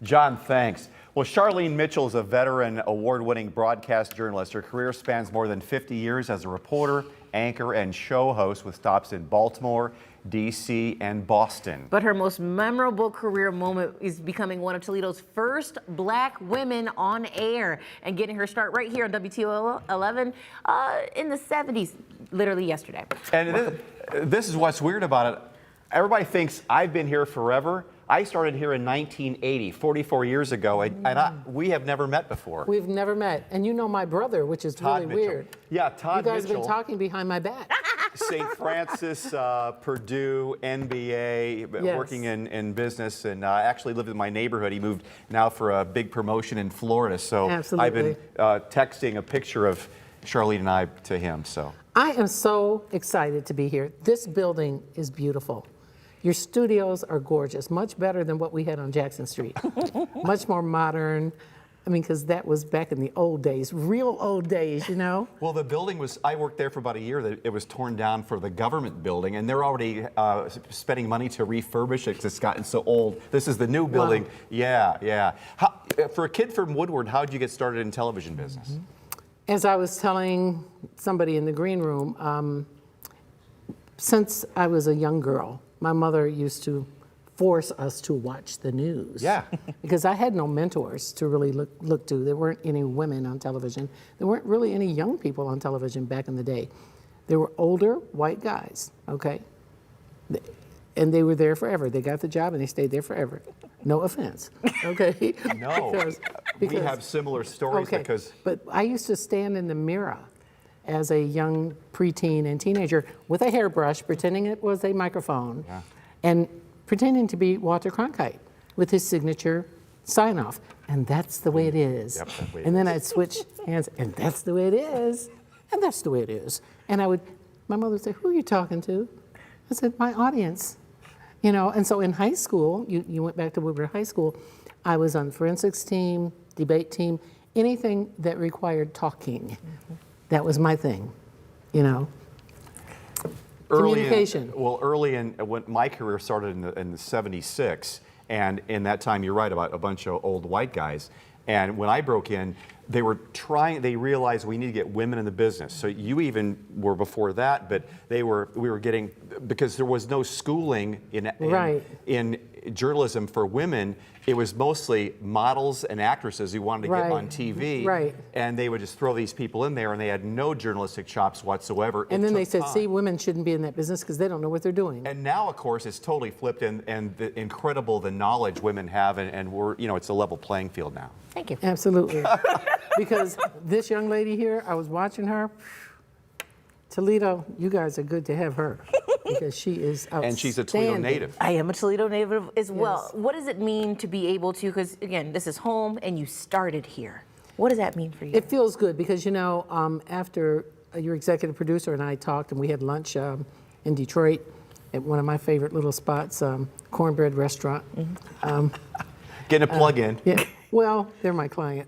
John, thanks. Well, Charlene Mitchell is a veteran award-winning broadcast journalist. Her career spans more than 50 years as a reporter, anchor, and show host with stops in Baltimore, D.C., and Boston. But her most memorable career moment is becoming one of Toledo's first black women on air and getting her start right here on WTOL 11 in the 70s, literally yesterday. And this is what's weird about it. Everybody thinks I've been here forever. I started here in 1980, 44 years ago, and we have never met before. We've never met. And you know my brother, which is Todd really Mitchell. weird. Yeah, Todd You guys Mitchell. have been talking behind my back. St. Francis, Purdue, NBA, Yes. working in business, and actually lived in my neighborhood. He moved now for a big promotion in Florida, so Absolutely. I've been texting a picture of Charlene and I to him. So I am so excited to be here. This building is beautiful. Your studios are gorgeous, much better than what we had on Jackson Street. Much more modern. I mean, because that was back in the old days, real old days, you know? well, the building was, I worked there for about a year. It was torn down for the government building, and they're already spending money to refurbish it because it's gotten so old. This is the new building. Wow. Yeah. For a kid from Woodward, how did you get started in television business? As I was telling somebody in the green room, since I was a young girl, my mother used to force us to watch the news. Yeah. Because I had no mentors to really look to. There weren't any women on television. There weren't really any young people on television back in the day. There were older white guys, okay? And they were there forever. They got the job and they stayed there forever. No offense, okay? No, we have similar stories because... But I used to stand in the mirror as a young preteen and teenager with a hairbrush, pretending it was a microphone, and pretending to be Walter Cronkite with his signature sign-off. And that's the way it is. Yep, that's the way it and then is. I'd switch hands, and that's the way it is, and that's the way it is. And my mother would say, who are you talking to? I said, my audience. You know, and so in high school, you went back to Woodward High School, I was on forensics team, debate team, anything that required talking. That was my thing, you know. Communication. Early in when my career started in the 76, and in that time, you're right about a bunch of old white guys. And when I broke in, they realized we need to get women in the business. So you even were before that, but we were getting, because there was no schooling in journalism for women. It was mostly models and actresses who wanted to get on TV. Right. And they would just throw these people in there, and they had no journalistic chops whatsoever. And then they said, see, women shouldn't be in that business because they don't know what they're doing. And now, of course, it's totally flipped, and the knowledge women have, and we're, it's a level playing field now. Thank you. Absolutely. Because this young lady here, I was watching her. Toledo, you guys are good to have her because she is outstanding. And she's a Toledo native. I am a Toledo native as well. What does it mean to be able to, because again, this is home and you started here. What does that mean for you? It feels good because, after your executive producer and I talked and we had lunch in Detroit at one of my favorite little spots, Cornbread Restaurant. Getting a plug in. Yeah. Well, they're my client.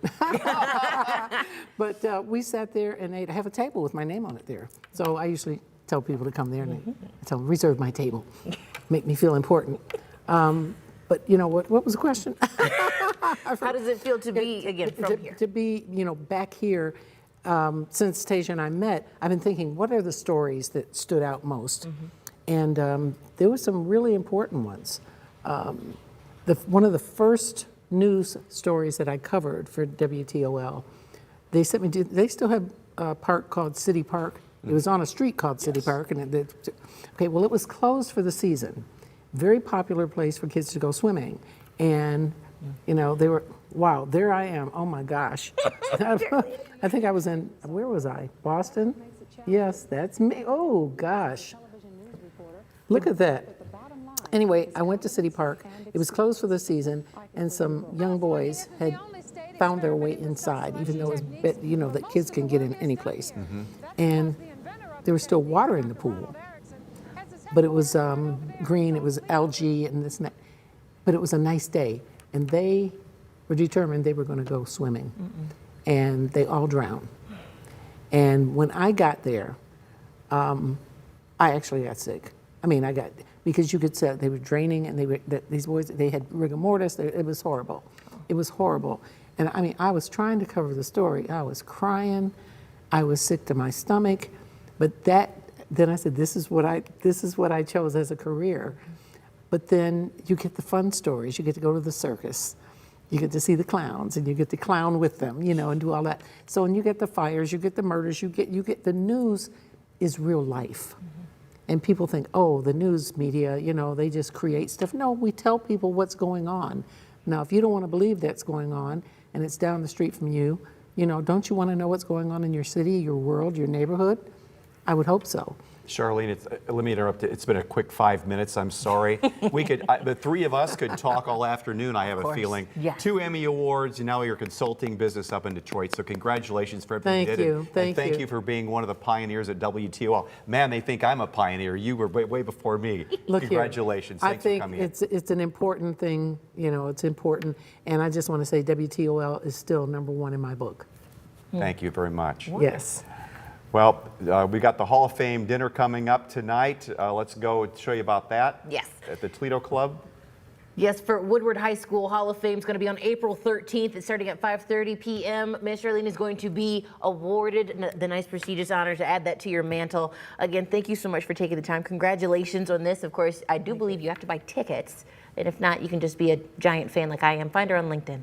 But we sat there and ate. I have a table with my name on it there. So I usually tell people to come there and I tell them, reserve my table. Make me feel important. But what was the question? How does it feel to be, again, from here? To be, back here, since Tasia and I met, I've been thinking, what are the stories that stood out most? And there were some really important ones. One of the first news stories that I covered for WTOL, they sent me to, they still have a park called City Park. It was on a street called City Park. And it was closed for the season. Very popular place for kids to go swimming. And, they were, wow, there I am. Oh my gosh. I think I was in, where was I? Boston? Yes, that's me. Oh gosh. Look at that. Anyway, I went to City Park. It was closed for the season, and some young boys had found their way inside, even though that kids can get in any place. And there was still water in the pool, but it was green. It was algae and this and that. But it was a nice day, and they were determined they were going to go swimming, and they all drowned. And when I got there, I actually got sick. I mean, because you could say they were draining, and these boys, they had rigor mortis. It was horrible. It was horrible. And I mean, I was trying to cover the story. I was crying. I was sick to my stomach. But then I said, this is what I chose as a career. But then you get the fun stories. You get to go to the circus. You get to see the clowns, and you get to clown with them, and do all that. So, and you get the fires, you get the murders, you get the news is real life. And people think, oh, the news media, they just create stuff. No, we tell people what's going on. Now, if you don't want to believe that's going on, and it's down the street from you, don't you want to know what's going on in your city, your world, your neighborhood? I would hope so. Charlene, let me interrupt. It's been a quick 5 minutes. I'm sorry. The three of us could talk all afternoon, I have a feeling. Yes. 2 Emmy Awards, and now you're consulting business up in Detroit. So congratulations for everything you did. Thank you. Thank you for being one of the pioneers at WTOL. Man, they think I'm a pioneer. You were way before me. Look Congratulations. Here. Thanks for coming in. I think it's an important thing. It's important. And I just want to say WTOL is still #1 in my book. Thank you very much. Yes. Well, we got the Hall of Fame dinner coming up tonight. Let's go show you about that. Yes. At the Toledo Club. Yes, for Woodward High School, Hall of Fame is going to be on April 13th. It's starting at 5:30 p.m. Miss Charlene is going to be awarded the nice prestigious honor to add that to your mantle. Again, thank you so much for taking the time. Congratulations on this. Of course, I do believe you have to buy tickets. And if not, you can just be a giant fan like I am. Find her on LinkedIn.